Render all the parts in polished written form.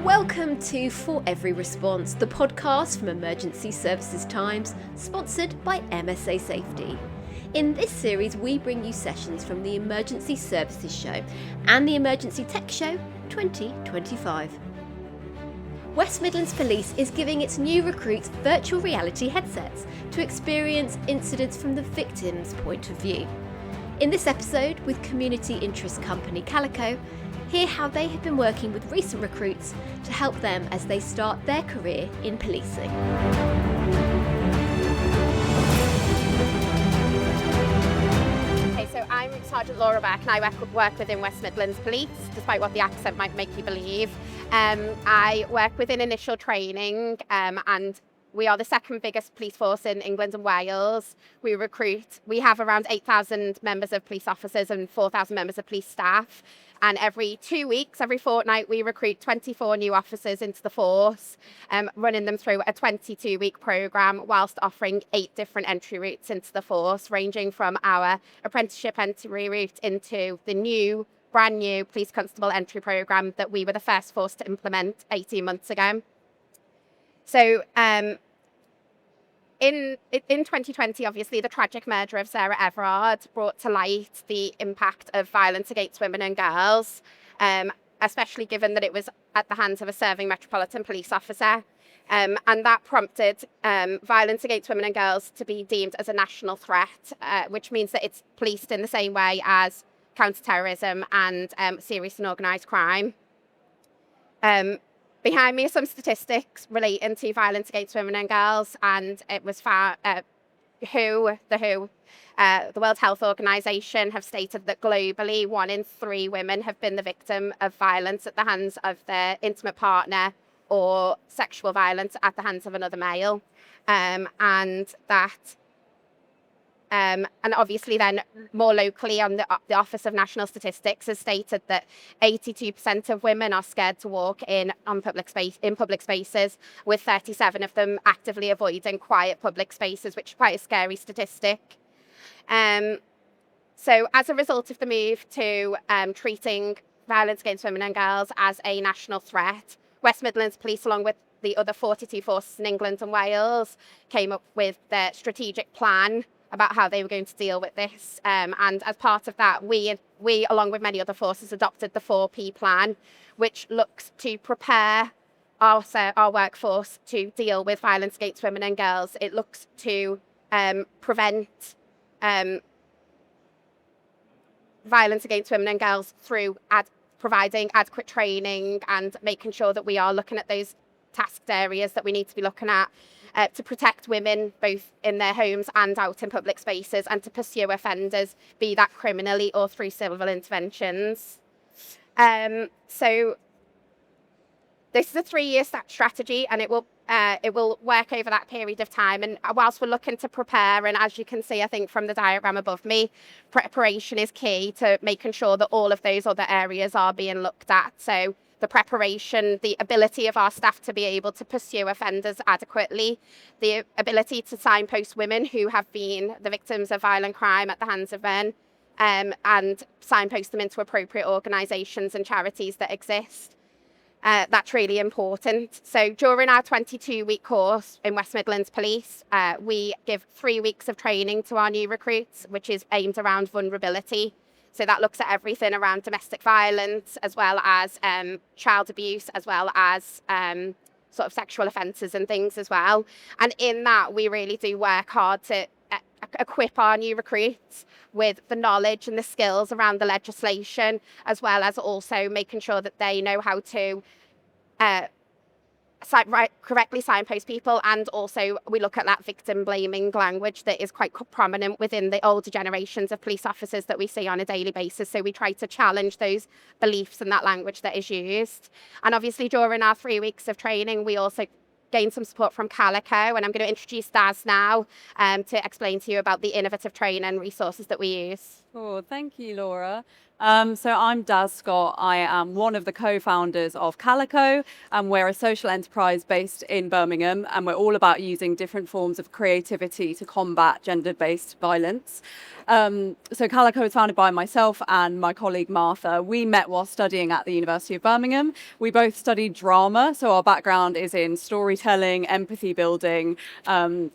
Welcome to For Every Response, the podcast from Emergency Services Times, sponsored by MSA Safety. In this series, we bring you sessions from the Emergency Services Show and the Emergency Tech Show 2025. West Midlands Police is giving its new recruits virtual reality headsets to experience incidents from the victim's point of view. In this episode, with community interest company Calico, hear how they have been working with recent recruits to help them as they start their career in policing. Okay, so I'm Sergeant Laura Burke and I work within West Midlands Police, despite what the accent might make you believe. I work within initial training and we are the second biggest police force in England and Wales. We have around 8,000 members of police officers and 4,000 members of police staff. And every 2 weeks, every fortnight, we recruit 24 new officers into the force, running them through a 22-week programme whilst offering 8 different entry routes into the force, ranging from our apprenticeship entry route into the brand new police constable entry programme that we were the first force to implement 18 months ago. So in 2020, obviously, the tragic murder of Sarah Everard brought to light the impact of violence against women and girls, especially given that it was at the hands of a serving Metropolitan Police officer. And that prompted violence against women and girls to be deemed as a national threat, which means that it's policed in the same way as counter-terrorism and serious and organised crime. Behind me are some statistics relating to violence against women and girls, and it was found the World Health Organization have stated that globally 1 in 3 women have been the victim of violence at the hands of their intimate partner or sexual violence at the hands of another male, and obviously then more locally on the Office of National Statistics has stated that 82% of women are scared to walk in public spaces, with 37 of them actively avoiding quiet public spaces, which is quite a scary statistic. So as a result of the move to treating violence against women and girls as a national threat, West Midlands Police, along with the other 42 forces in England and Wales, came up with their strategic plan about how they were going to deal with this. And as part of that, we, along with many other forces, adopted the 4P plan, which looks to prepare our workforce to deal with violence against women and girls. It looks to prevent violence against women and girls through providing adequate training and making sure that we are looking at those tasked areas that we need to be looking at, to protect women both in their homes and out in public spaces, and to pursue offenders, be that criminally or through civil interventions. So this is a 3-year strategy, and it will work over that period of time. And whilst we're looking to prepare, and as you can see, I think from the diagram above me, preparation is key to making sure that all of those other areas are being looked at. So the preparation, the ability of our staff to be able to pursue offenders adequately, the ability to signpost women who have been the victims of violent crime at the hands of men, and signpost them into appropriate organisations and charities that exist. That's really important. So during our 22-week course in West Midlands Police, we give 3 weeks of training to our new recruits, which is aimed around vulnerability. So that looks at everything around domestic violence, as well as child abuse, as well as sort of sexual offences and things as well. And in that, we really do work hard to equip our new recruits with the knowledge and the skills around the legislation, as well as also making sure that they know how to correctly signpost people. And also we look at that victim blaming language that is quite prominent within the older generations of police officers that we see on a daily basis. So we try to challenge those beliefs and that language that is used. And obviously during our 3 weeks of training, we also gain some support from Calico, and I'm going to introduce Daz now to explain to you about the innovative training resources that we use. Cool. Thank you, Laura. So I'm Daz Scott. I am one of the co-founders of Calico, and we're a social enterprise based in Birmingham, and we're all about using different forms of creativity to combat gender-based violence. So Calico was founded by myself and my colleague Martha. We met while studying at the University of Birmingham. We both studied drama, so our background is in storytelling, empathy building,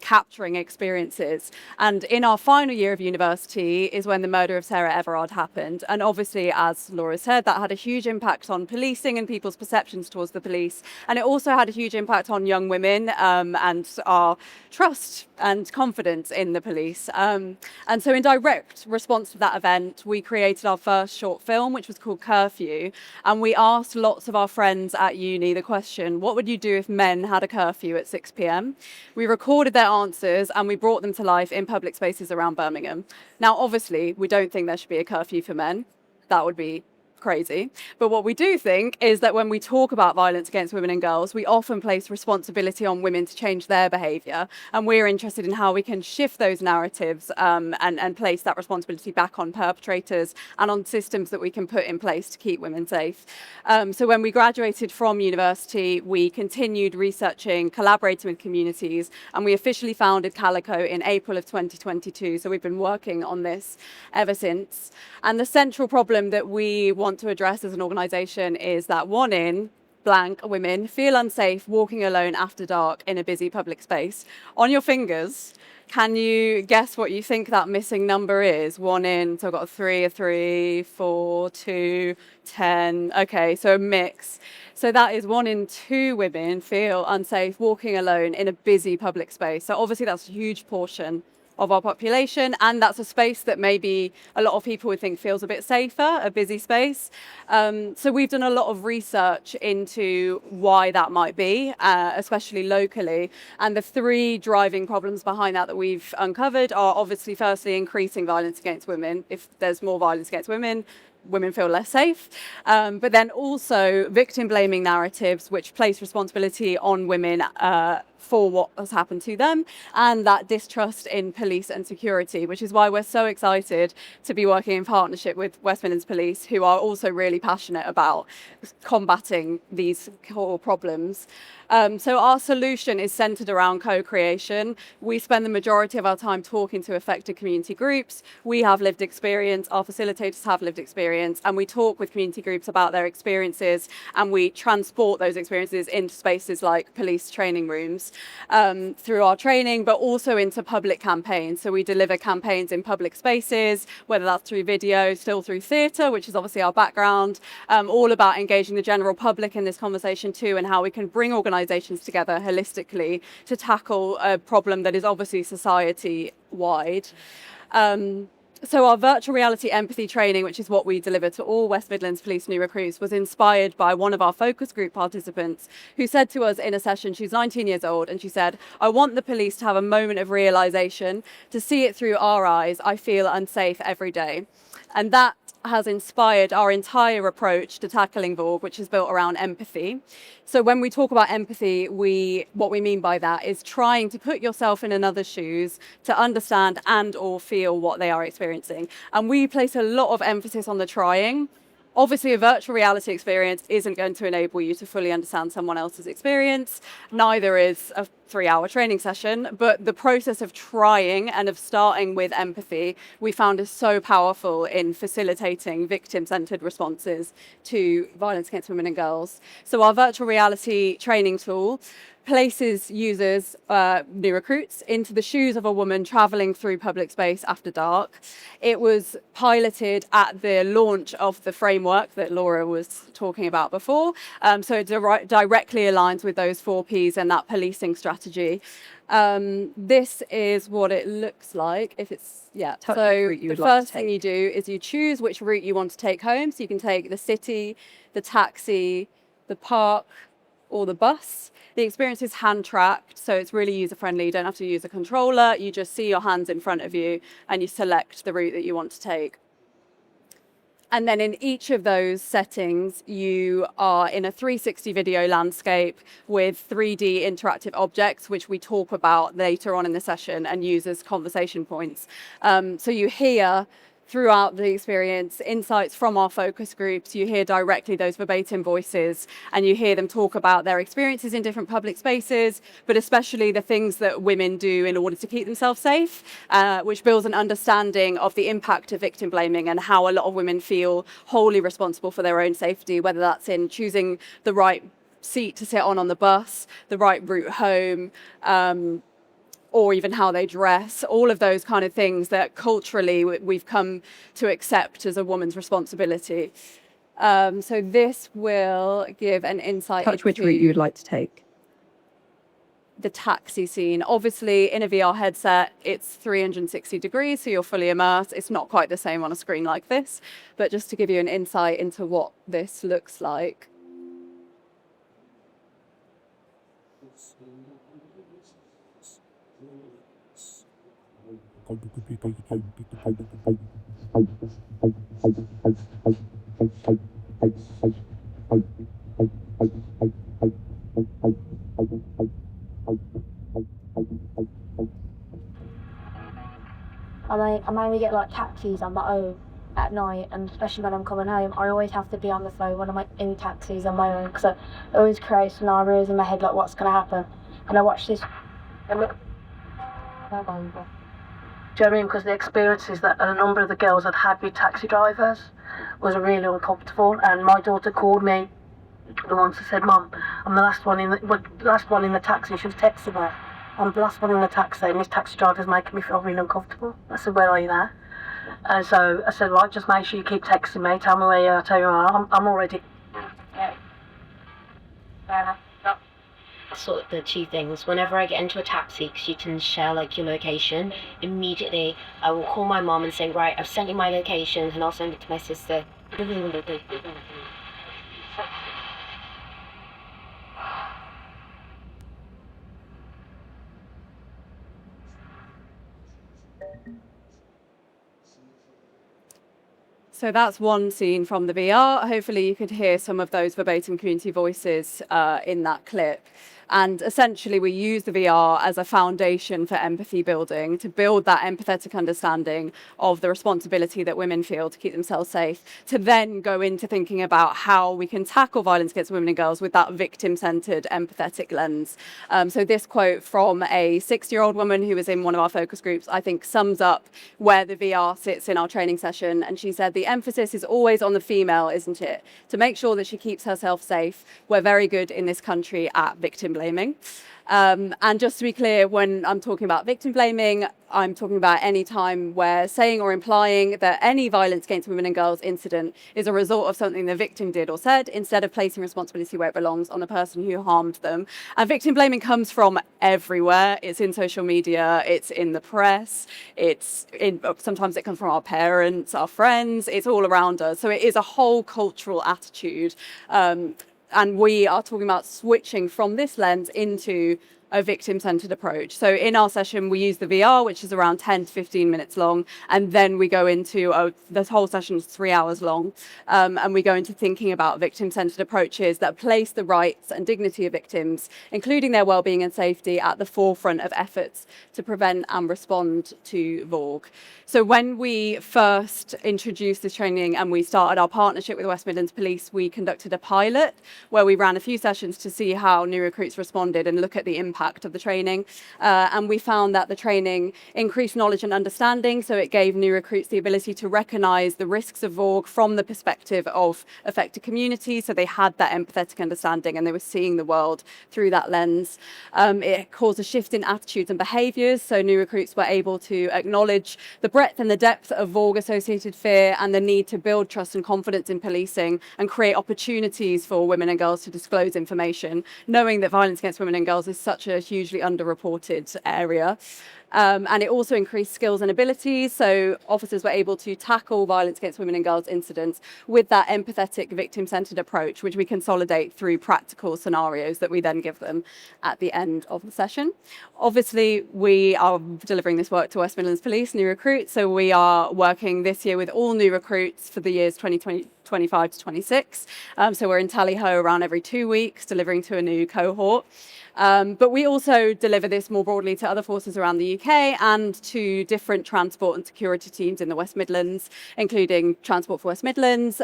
capturing experiences. And in our final year of university is when the murder of Sarah Everard happened. And obviously, as Laura said, that had a huge impact on policing and people's perceptions towards the police. And it also had a huge impact on young women and our trust and confidence in the police. And so in direct response to that event, we created our first short film, which was called Curfew. And we asked lots of our friends at uni the question, what would you do if men had a curfew at 6 p.m? We recorded their answers and we brought them to life in public spaces around Birmingham. Now, obviously, we don't think there should be a curfew for men. That would be crazy. But what we do think is that when we talk about violence against women and girls, we often place responsibility on women to change their behaviour. And we're interested in how we can shift those narratives and place that responsibility back on perpetrators and on systems that we can put in place to keep women safe. So when we graduated from university, we continued researching, collaborating with communities, and we officially founded Calico in April of 2022. So we've been working on this ever since. And the central problem that we want to address as an organisation is that 1 in blank women feel unsafe walking alone after dark in a busy public space. On your fingers, can you guess what you think that missing number is? 1 in, so I've got a 3, 4, 2, 10. Okay, so a mix. So that is 1 in 2 women feel unsafe walking alone in a busy public space. So obviously that's a huge portion of our population, and that's a space that maybe a lot of people would think feels a bit safer, a busy space. So we've done a lot of research into why that might be, especially locally. And the 3 driving problems behind that we've uncovered are obviously firstly increasing violence against women. If there's more violence against women feel less safe. But then also victim blaming narratives, which place responsibility on women for what has happened to them, and that distrust in police and security, which is why we're so excited to be working in partnership with West Midlands Police, who are also really passionate about combating these core problems. So our solution is centered around co-creation. We spend the majority of our time talking to affected community groups. We have lived experience, our facilitators have lived experience, and we talk with community groups about their experiences, and we transport those experiences into spaces like police training rooms through our training, but also into public campaigns. So we deliver campaigns in public spaces, whether that's through video, still through theatre, which is obviously our background, all about engaging the general public in this conversation too, and how we can bring organisations together holistically to tackle a problem that is obviously society-wide. So our virtual reality empathy training, which is what we deliver to all West Midlands Police new recruits, was inspired by one of our focus group participants who said to us in a session, she's 19 years old, and she said, I want the police to have a moment of realisation, to see it through our eyes. I feel unsafe every day. And that has inspired our entire approach to tackling VAWG, which is built around empathy. So when we talk about empathy, what we mean by that is trying to put yourself in another's shoes to understand and or feel what they are experiencing. And we place a lot of emphasis on the trying. Obviously, a virtual reality experience isn't going to enable you to fully understand someone else's experience. Neither is a 3-hour training session, but the process of trying and of starting with empathy, we found is so powerful in facilitating victim-centered responses to violence against women and girls. So our virtual reality training tool places users, new recruits, into the shoes of a woman travelling through public space after dark. It was piloted at the launch of the framework that Laura was talking about before. So it directly aligns with those 4 Ps and that policing strategy. This is what it looks like. If it's, yeah. So the first thing you do is you choose which route you want to take home. So you can take the city, the taxi, the park, or the bus. The experience is hand tracked, so it's really user friendly. You don't have to use a controller. You just see your hands in front of you and you select the route that you want to take. And then in each of those settings, you are in a 360 video landscape with 3D interactive objects, which we talk about later on in the session and use as conversation points. So you hear throughout the experience, insights from our focus groups. You hear directly those verbatim voices, and you hear them talk about their experiences in different public spaces, but especially the things that women do in order to keep themselves safe, which builds an understanding of the impact of victim blaming and how a lot of women feel wholly responsible for their own safety, whether that's in choosing the right seat to sit on the bus, the right route home, or even how they dress, all of those kind of things that culturally we've come to accept as a woman's responsibility. So this will give an insight Touch which route you would like to take. The taxi scene. Obviously, in a VR headset, it's 360 degrees, so you're fully immersed. It's not quite the same on a screen like this, but just to give you an insight into what this looks like. I mainly get like taxis on my own at night, and especially when I'm coming home, I always have to be on the phone when I'm like in taxis on my own, because I always create scenarios in my head like what's going to happen. And I watch this. Do you know what I mean? Because the experiences that a number of the girls had had with taxi drivers was really uncomfortable, and my daughter called me the once and said, "Mum, I'm the last one in the taxi." She was texting her. I'm the last one in the taxi, and this taxi driver's making me feel really uncomfortable. I said, "Where are you there?" And so I said, "Right, just make sure you keep texting me. Tell me where you are. I'll tell you where I'm already." Sort of the two things. Whenever I get into a taxi, because you can share like your location, immediately I will call my mom and say, "Right, I've sent you my location," and I'll send it to my sister. So that's one scene from the VR. Hopefully you could hear some of those verbatim community voices in that clip. And essentially we use the VR as a foundation for empathy building, to build that empathetic understanding of the responsibility that women feel to keep themselves safe, to then go into thinking about how we can tackle violence against women and girls with that victim-centered empathetic lens. So this quote from a 60-year-old woman who was in one of our focus groups, I think sums up where the VR sits in our training session. And she said, "The emphasis is always on the female, isn't it? To make sure that she keeps herself safe. We're very good in this country at victim blaming." And just to be clear, when I'm talking about victim blaming, I'm talking about any time where saying or implying that any violence against women and girls incident is a result of something the victim did or said, instead of placing responsibility where it belongs on the person who harmed them. And victim blaming comes from everywhere. It's in social media, it's in the press, sometimes it comes from our parents, our friends, it's all around us. So it is a whole cultural attitude. And we are talking about switching from this lens into a victim-centered approach. So in our session, we use the VR, which is around 10 to 15 minutes long, and then we go into, the whole session is 3 hours long, and we go into thinking about victim-centered approaches that place the rights and dignity of victims, including their well-being and safety, at the forefront of efforts to prevent and respond to VORG. So when we first introduced this training and we started our partnership with West Midlands Police, we conducted a pilot where we ran a few sessions to see how new recruits responded and look at the impact of the training. And we found that the training increased knowledge and understanding, so it gave new recruits the ability to recognise the risks of VORG from the perspective of affected communities, so they had that empathetic understanding and they were seeing the world through that lens. It caused a shift in attitudes and behaviours, so new recruits were able to acknowledge the breadth and the depth of VORG-associated fear and the need to build trust and confidence in policing and create opportunities for women and girls to disclose information, knowing that violence against women and girls is such a hugely underreported area. And it also increased skills and abilities, so officers were able to tackle violence against women and girls incidents with that empathetic victim-centered approach, which we consolidate through practical scenarios that we then give them at the end of the session. Obviously, we are delivering this work to West Midlands Police, new recruits, so we are working this year with all new recruits for the years 2025 to 26. So we're in tally-ho around every 2 weeks, delivering to a new cohort. But we also deliver this more broadly to other forces around the UK and to different transport and security teams in the West Midlands, including Transport for West Midlands.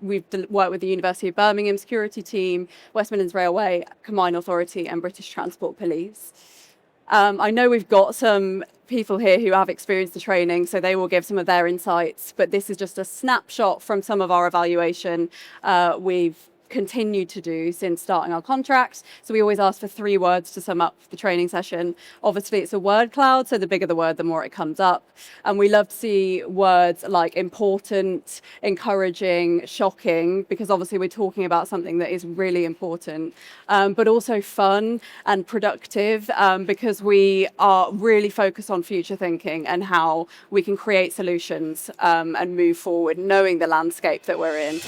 We've worked with the University of Birmingham security team, West Midlands Railway, Combined Authority and British Transport Police. I know we've got some people here who have experienced the training, so they will give some of their insights, but this is just a snapshot from some of our evaluation we've continued to do since starting our contract. So we always ask for 3 words to sum up the training session. Obviously, it's a word cloud, so the bigger the word, the more it comes up. And we love to see words like important, encouraging, shocking, because obviously we're talking about something that is really important, but also fun and productive, because we are really focused on future thinking and how we can create solutions and move forward, knowing the landscape that we're in.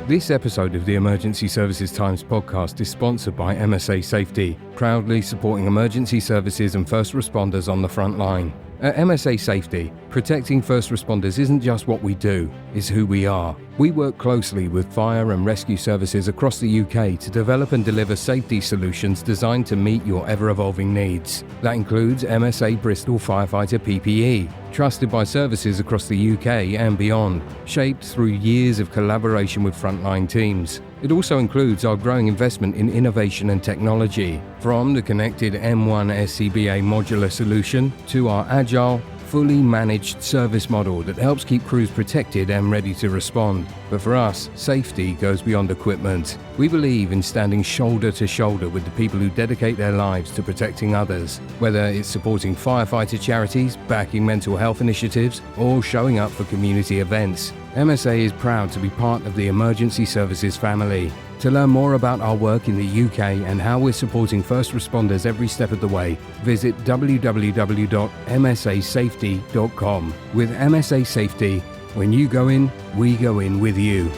This episode of the Emergency Services Times podcast is sponsored by MSA Safety, proudly supporting emergency services and first responders on the front line. At MSA Safety, protecting first responders isn't just what we do, it's who we are. We work closely with fire and rescue services across the UK to develop and deliver safety solutions designed to meet your ever-evolving needs. That includes MSA Bristol Firefighter PPE, trusted by services across the UK and beyond, shaped through years of collaboration with frontline teams. It also includes our growing investment in innovation and technology, from the connected M1 SCBA modular solution to our agile, fully managed service model that helps keep crews protected and ready to respond. But for us, safety goes beyond equipment. We believe in standing shoulder to shoulder with the people who dedicate their lives to protecting others, whether it's supporting firefighter charities, backing mental health initiatives, or showing up for community events. MSA is proud to be part of the emergency services family. To learn more about our work in the UK and how we're supporting first responders every step of the way, visit www.msasafety.com. With MSA Safety, when you go in, we go in with you.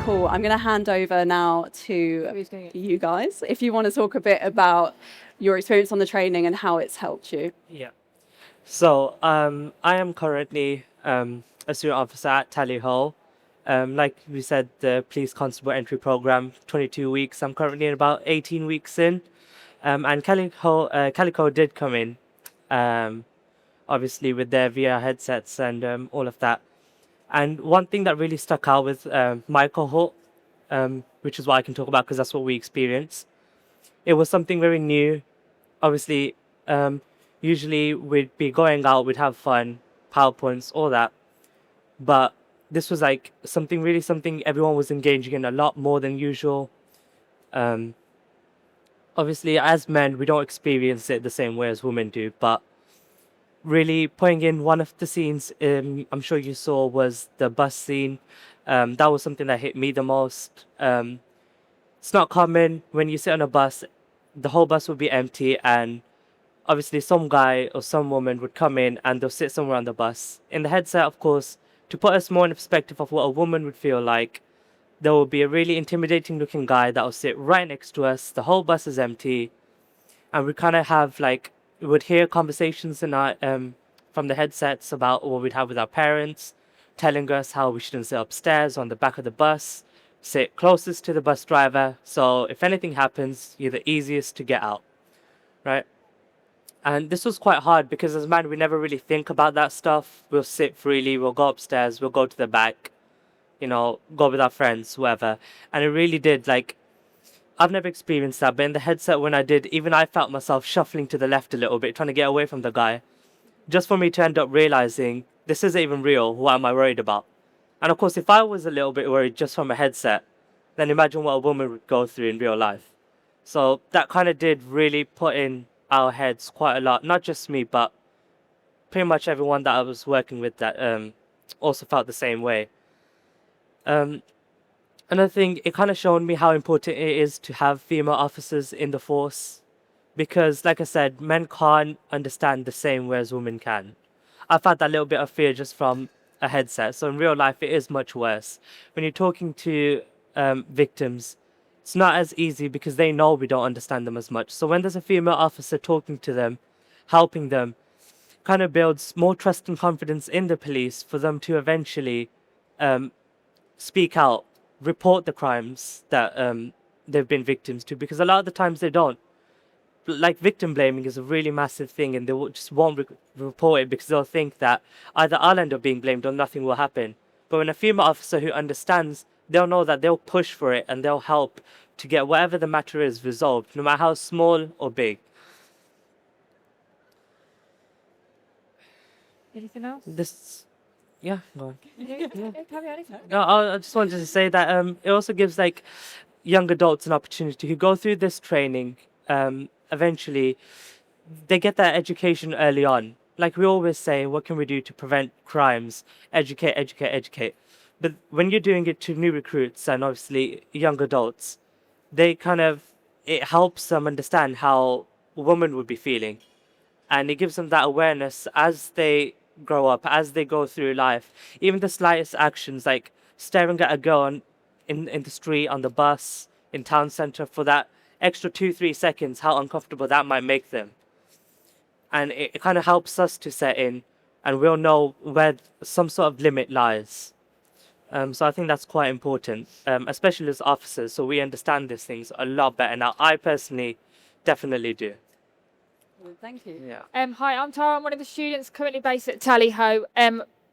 Cool. I'm going to hand over now to you guys, if you want to talk a bit about your experience on the training and how it's helped you. Yeah. So I am currently a student officer at Calico. Like we said, the police constable entry program, 22 weeks. I'm currently in about 18 weeks in. And Calico did come in, obviously with their VR headsets and all of that. And one thing that really stuck out with my cohort, which is what I can talk about because that's what we experienced, it was something very new. Obviously, usually we'd be going out, we'd have fun, PowerPoints, all that. But this was like something everyone was engaging in a lot more than usual. Obviously, as men, we don't experience it the same way as women do. But really putting in one of the scenes, I'm sure you saw, was the bus scene. That was something that hit me the most. It's not common when you sit on a bus, the whole bus would be empty, and obviously some guy or some woman would come in and they'll sit somewhere on the bus. In the headset, of course, to put us more in the perspective of what a woman would feel like, there will be a really intimidating looking guy that will sit right next to us. The whole bus is empty. And we kind of have we would hear conversations in our, from the headsets about what we'd have with our parents, telling us how we shouldn't sit upstairs on the back of the bus, sit closest to the bus driver. So if anything happens, you're the easiest to get out, right? And this was quite hard because as men, we never really think about that stuff. We'll sit freely, we'll go upstairs, we'll go to the back, go with our friends, whoever. And it really did, I've never experienced that, but in the headset when I did, even I felt myself shuffling to the left a little bit, trying to get away from the guy. Just for me to end up realizing, this isn't even real, what am I worried about? And of course, if I was a little bit worried just from a headset, then imagine what a woman would go through in real life. So that kind of did really put in our heads quite a lot, not just me, but pretty much everyone that I was working with that also felt the same way. Another thing, it kind of showed me how important it is to have female officers in the force, because like I said, men can't understand the same way as women can. I've had that little bit of fear just from a headset, so in real life it is much worse. When you're talking to victims, it's not as easy because they know we don't understand them as much. So when there's a female officer talking to them, helping them, kind of builds more trust and confidence in the police for them to eventually speak out, report the crimes that they've been victims to, because a lot of the times they don't. like victim blaming is a really massive thing, and just won't report it because they'll think that either I'll end up being blamed or nothing will happen. But when a female officer who understands, they'll know that they'll push for it and they'll help to get whatever the matter is resolved, no matter how small or big. Anything else? Yeah, go on. Carry on. No, I just wanted to say that it also gives like young adults an opportunity who go through this training. Eventually, they get that education early on. Like we always say, what can we do to prevent crimes? Educate, educate, educate. But when you're doing it to new recruits and obviously young adults, it helps them understand how a woman would be feeling. And it gives them that awareness as they grow up, as they go through life. Even the slightest actions like staring at a girl in the street, on the bus, in town centre for that extra 2-3 seconds, how uncomfortable that might make them. And it kind of helps us to set in, and we'll know where some sort of limit lies. So I think that's quite important, especially as officers, so we understand these things a lot better now. I personally definitely do. Well, thank you. Yeah. Hi, I'm Tara. I'm one of the students currently based at Calico.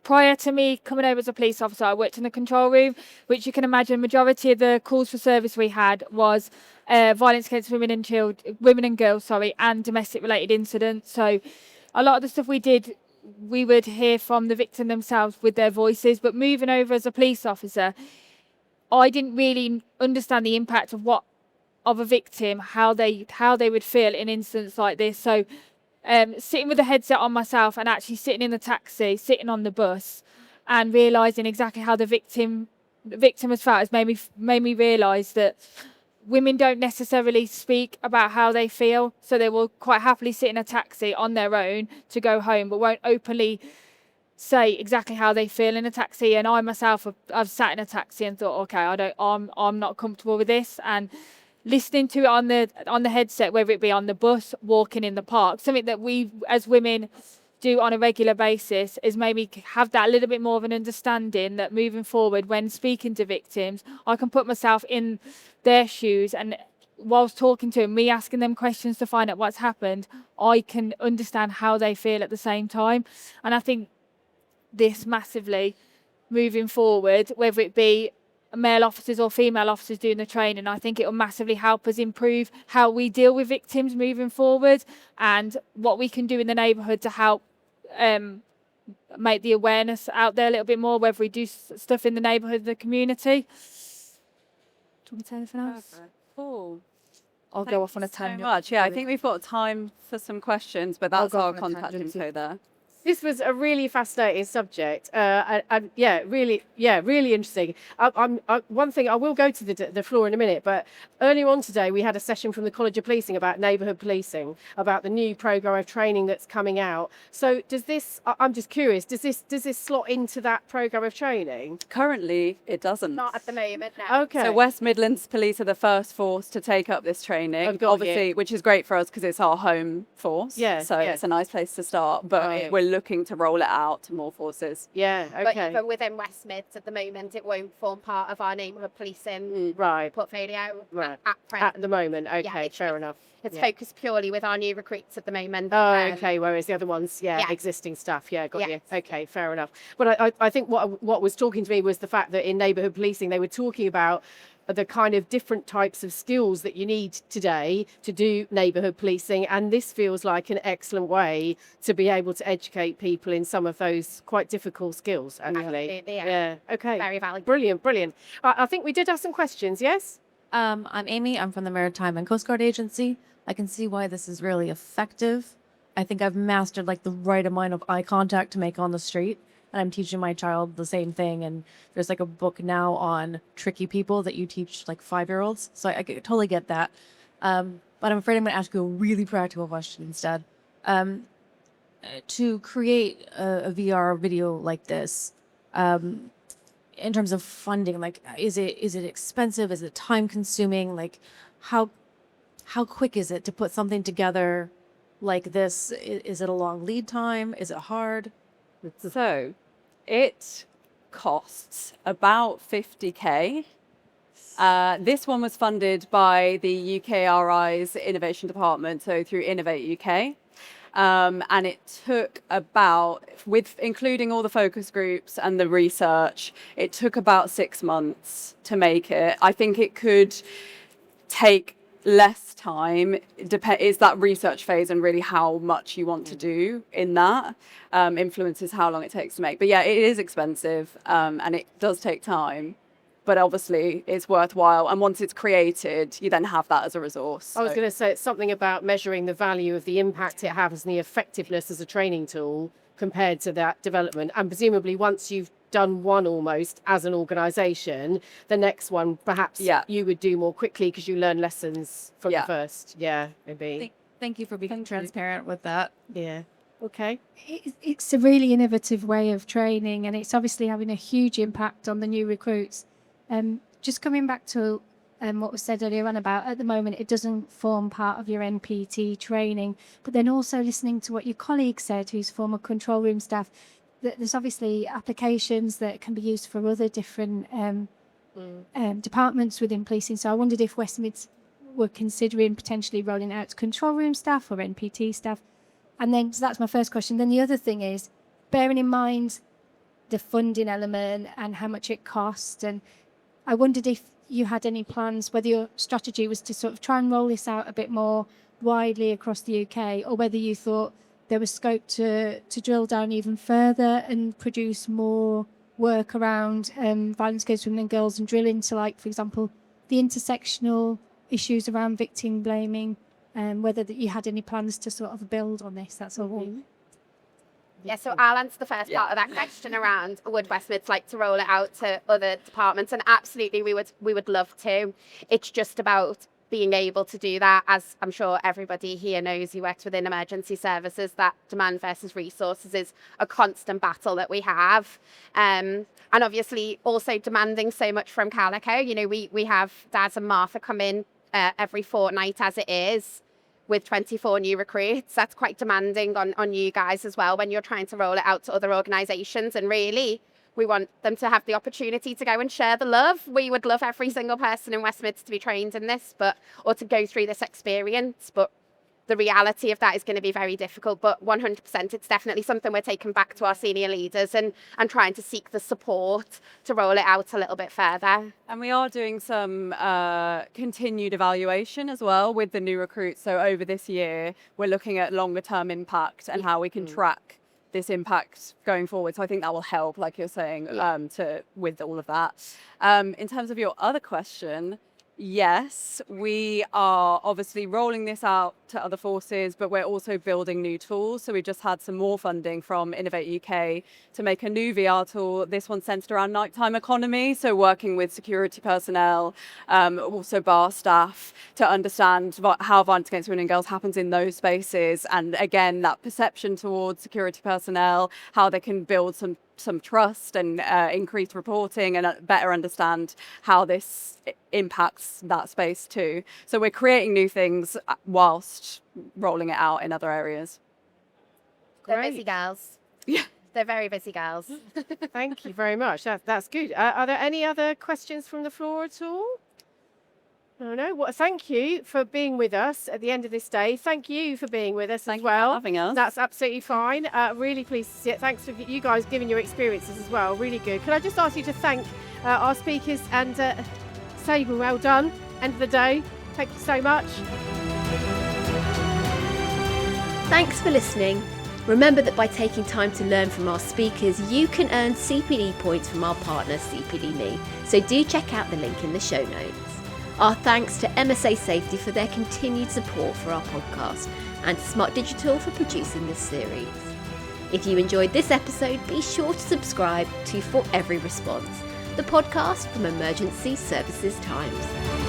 Prior to me coming over as a police officer, I worked in the control room, which you can imagine majority of the calls for service we had was violence against women and girls, and domestic related incidents. So a lot of the stuff we did, we would hear from the victim themselves with their voices. But moving over as a police officer, I didn't really understand the impact of a victim, how they would feel in incidents like this. So sitting with the headset on myself and actually sitting in the taxi, sitting on the bus, and realising exactly how the victim has felt has made me realise that women don't necessarily speak about how they feel. So they will quite happily sit in a taxi on their own to go home, but won't openly say exactly how they feel in a taxi. And I myself, I've sat in a taxi and thought, okay, I'm not comfortable with this. And listening to it on the headset, whether it be on the bus, walking in the park, something that we as women do on a regular basis, is maybe have that a little bit more of an understanding that moving forward when speaking to victims, I can put myself in their shoes, and whilst talking to them, me asking them questions to find out what's happened, I can understand how they feel at the same time. And I think this massively moving forward, whether it be male officers or female officers doing the training, I think it will massively help us improve how we deal with victims moving forward, and what we can do in the neighbourhood to help make the awareness out there a little bit more, whether we do stuff in the neighbourhood, the community. Do you want me to say anything else? Cool. I'll go off on a So tangent. much. Yeah, I think we've got time for some questions, but that's go our off on a contact tangent. info there. This was a really fascinating subject, and really interesting. One thing, I will go to the floor in a minute, but earlier on today we had a session from the College of Policing about neighbourhood policing, about the new programme of training that's coming out. So does this? I'm just curious. Does this slot into that programme of training? Currently, it doesn't. Not at the moment, no. Okay. So West Midlands Police are the first force to take up this training, I've got obviously, which is great for us because it's our home force. Yeah, So yeah. it's a nice place to start, but Right. we're looking to roll it out to more forces. Yeah. Okay. But within West Mids at the moment, it won't form part of our neighbourhood policing Right. portfolio Right. at present. At the moment. Okay. it's- Fair enough. It's Yeah. focused purely with our new recruits at the moment. Oh, okay. Whereas the other ones, yeah. existing stuff. Yeah, got you. Yes. Okay, fair enough. But I think what was talking to me was the fact that in neighbourhood policing, they were talking about the kind of different types of skills that you need today to do neighbourhood policing. And this feels like an excellent way to be able to educate people in some of those quite difficult skills, actually. Absolutely, yeah. Yeah. Okay. Very valuable. Brilliant, brilliant. I think we did have some questions, yes? I'm Amy. I'm from the Maritime and Coast Guard Agency. I can see why this is really effective. I think I've mastered like the right amount of eye contact to make on the street. And I'm teaching my child the same thing. And there's like a book now on tricky people that you teach like 5-year-olds. So I totally get that. But I'm afraid I'm going to ask you a really practical question instead. To create a VR video like this, in terms of funding, like, is it expensive? Is it time consuming? Like, how quick is it to put something together like this? Is it a long lead time? Is it hard? So it costs about 50k. This one was funded by the UKRI's Innovation Department, so through Innovate UK. And it took about, with including all the focus groups and the research, it took about 6 months to make it. I think it could take less time. It's that research phase and really how much you want to do in that influences how long it takes to make. But yeah, it is expensive and it does take time. But obviously it's worthwhile. And once it's created, you then have that as a resource. I was going to say it's something about measuring the value of the impact it has and the effectiveness as a training tool compared to that development. And presumably once you've done one almost as an organisation, the next one perhaps you would do more quickly because you learn lessons from the first. Yeah, maybe. Thank you for being transparent with that. Yeah. Okay. It's a really innovative way of training, and it's obviously having a huge impact on the new recruits. Just coming back to what was said earlier on about at the moment it doesn't form part of your NPT training, but then also listening to what your colleague said, who's former control room staff, that there's obviously applications that can be used for other different departments within policing. So I wondered if West Mids were considering potentially rolling out to control room staff or NPT staff. And then, so that's my first question. Then the other thing is, bearing in mind the funding element and how much it costs, and I wondered if you had any plans, whether your strategy was to sort of try and roll this out a bit more widely across the UK, or whether you thought there was scope to drill down even further and produce more work around violence against women and girls, and drill into, like, for example, the intersectional issues around victim blaming, and whether that you had any plans to sort of build on this. That's all. Mm-hmm. Yeah, so I'll answer the first part of that question around would West Mids like to roll it out to other departments, and absolutely we would love to. It's just about being able to do that. As I'm sure everybody here knows who works within emergency services, that demand versus resources is a constant battle that we have. And obviously also demanding so much from Calico. You know, we have Daz and Martha come in every fortnight as it is, with 24 new recruits. That's quite demanding on you guys as well when you're trying to roll it out to other organisations. And really, we want them to have the opportunity to go and share the love. We would love every single person in West Mids to be trained in this, or to go through this experience. But the reality of that is going to be very difficult. But 100%, it's definitely something we're taking back to our senior leaders and trying to seek the support to roll it out a little bit further. And we are doing some continued evaluation as well with the new recruits. So over this year, we're looking at longer term impact and how we can track this impact going forward. So I think that will help, like you're saying, with all of that. In terms of your other question, yes, we are obviously rolling this out to other forces, but we're also building new tools. So we've just had some more funding from Innovate UK to make a new VR tool. This one's centered around nighttime economy. So working with security personnel, also bar staff, to understand how violence against women and girls happens in those spaces. And again, that perception towards security personnel, how they can build some trust and increased reporting and better understand how this impacts that space too. So we're creating new things whilst rolling it out in other areas. They're busy girls. Yeah. They're very busy girls. Thank you very much. That's good. Are there any other questions from the floor at all? No. Well, thank you for being with us at the end of this day. Thank you for being with us as well. Thank you for having us. That's absolutely fine. Really pleased to see it. Thanks for you guys giving your experiences as well. Really good. Could I just ask you to thank our speakers and say well done. End of the day. Thank you so much. Thanks for listening. Remember that by taking time to learn from our speakers, you can earn CPD points from our partner CPDme. So do check out the link in the show notes. Our thanks to MSA Safety for their continued support for our podcast, and to Smart Digital for producing this series. If you enjoyed this episode, be sure to subscribe to For Every Response, the podcast from Emergency Services Times.